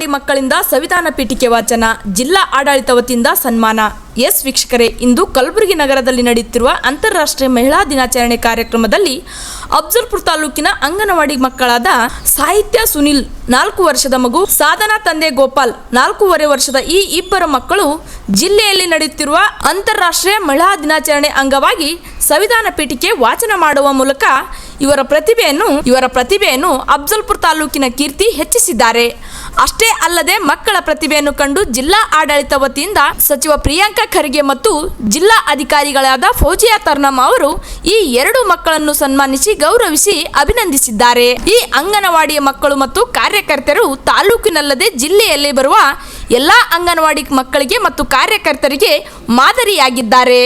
ಅಂಗನವಾಡಿ ಮಕ್ಕಳಿಂದ ಸಂವಿಧಾನ ಪೀಠಿಕೆ ವಾಚನ, ಜಿಲ್ಲಾ ಆಡಳಿತ ವತಿಯಿಂದ ಸನ್ಮಾನ. ಎಸ್ ವೀಕ್ಷಕರೇ, ಇಂದು ಕಲಬುರಗಿ ನಗರದಲ್ಲಿ ನಡೆಯುತ್ತಿರುವ ಅಂತಾರಾಷ್ಟ್ರೀಯ ಮಹಿಳಾ ದಿನಾಚರಣೆ ಕಾರ್ಯಕ್ರಮದಲ್ಲಿ ಅಫ್ಜಲ್ಪುರ ತಾಲೂಕಿನ ಅಂಗನವಾಡಿ ಮಕ್ಕಳಾದ ಸಾಹಿತ್ಯ ಸುನಿಲ್ 4 ವರ್ಷದ ಮಗು, ಸಾಧನಾ ತಂದೆ ಗೋಪಾಲ್ 4.5 ವರ್ಷದ ಈ ಇಬ್ಬರ ಮಕ್ಕಳು ಜಿಲ್ಲೆಯಲ್ಲಿ ನಡೆಯುತ್ತಿರುವ ಅಂತಾರಾಷ್ಟ್ರೀಯ ಮಹಿಳಾ ದಿನಾಚರಣೆ ಅಂಗವಾಗಿ ಸಂವಿಧಾನ ಪೀಠಿಕೆ ವಾಚನ ಮಾಡುವ ಮೂಲಕ ಇವರ ಪ್ರತಿಭೆಯನ್ನು ಅಫ್ಜಲ್ಪುರ ತಾಲೂಕಿನ ಕೀರ್ತಿ ಹೆಚ್ಚಿಸಿದ್ದಾರೆ. ಅಷ್ಟೇ ಅಲ್ಲದೆ ಮಕ್ಕಳ ಪ್ರತಿಭೆಯನ್ನು ಕಂಡು ಜಿಲ್ಲಾ ಆಡಳಿತ ವತಿಯಿಂದ ಸಚಿವ ಪ್ರಿಯಾಂಕಾ ಖರ್ಗೆ ಮತ್ತು ಜಿಲ್ಲಾ ಅಧಿಕಾರಿಗಳಾದ ಫೌಜಿಯಾ ತರ್ನಮ್ ಅವರು ಈ 2 ಮಕ್ಕಳನ್ನು ಸನ್ಮಾನಿಸಿ ಗೌರವಿಸಿ ಅಭಿನಂದಿಸಿದ್ದಾರೆ. ಈ ಅಂಗನವಾಡಿಯ ಮಕ್ಕಳು ಮತ್ತು ಕಾರ್ಯಕರ್ತರು ತಾಲೂಕಿನಲ್ಲದೆ ಜಿಲ್ಲೆಯಲ್ಲಿ ಬರುವ ಎಲ್ಲಾ ಅಂಗನವಾಡಿ ಮಕ್ಕಳಿಗೆ ಮತ್ತು ಕಾರ್ಯಕರ್ತರಿಗೆ ಮಾದರಿಯಾಗಿದ್ದಾರೆ.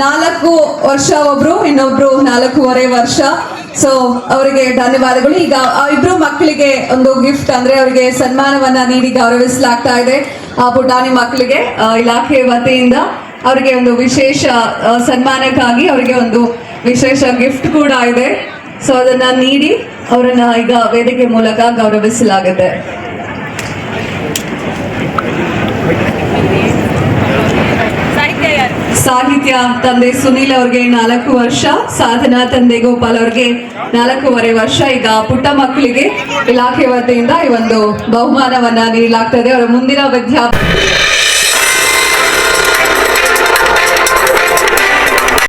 ನಾಲ್ಕು ವರ್ಷ ಒಬ್ರು, ಇನ್ನೊಬ್ರು 4.5 ವರ್ಷ. ಸೊ ಅವರಿಗೆ ಧನ್ಯವಾದಗಳು. ಈಗ ಇಬ್ರು ಮಕ್ಕಳಿಗೆ ಒಂದು ಗಿಫ್ಟ್ ಅಂದ್ರೆ ಅವರಿಗೆ ಸನ್ಮಾನವನ್ನ ನೀಡಿ ಗೌರವಿಸಲಾಗ್ತಾ ಇದೆ. ಆ ಪುಟಾಣಿ ಮಕ್ಕಳಿಗೆ ಇಲಾಖೆ ವತಿಯಿಂದ ಅವರಿಗೆ ಒಂದು ವಿಶೇಷ ಸನ್ಮಾನಕ್ಕಾಗಿ ಅವರಿಗೆ ಒಂದು ವಿಶೇಷ ಗಿಫ್ಟ್ ಕೂಡ ಇದೆ. ಸೊ ಅದನ್ನ ನೀಡಿ ಅವರನ್ನ ಈಗ ವೇದಿಕೆ ಮೂಲಕ ಗೌರವಿಸಲಾಗುತ್ತೆ. ಸಾಹಿತ್ಯ ತಂದೆ ಸುನೀಲ್ ಅವ್ರಿಗೆ 4 ವರ್ಷ, ಸಾಧನಾ ತಂದೆ ಗೋಪಾಲ್ ಅವ್ರಿಗೆ 4.5 ವರ್ಷ. ಈಗ ಪುಟ್ಟ ಮಕ್ಕಳಿಗೆ ಇಲಾಖೆ ವತಿಯಿಂದ ಈ ಒಂದು ಬಹುಮಾನವನ್ನ ನೀಡಲಾಗ್ತದೆ. ಅವರ ಮುಂದಿನ ವಿದ್ಯಾಭ್ಯಾಸ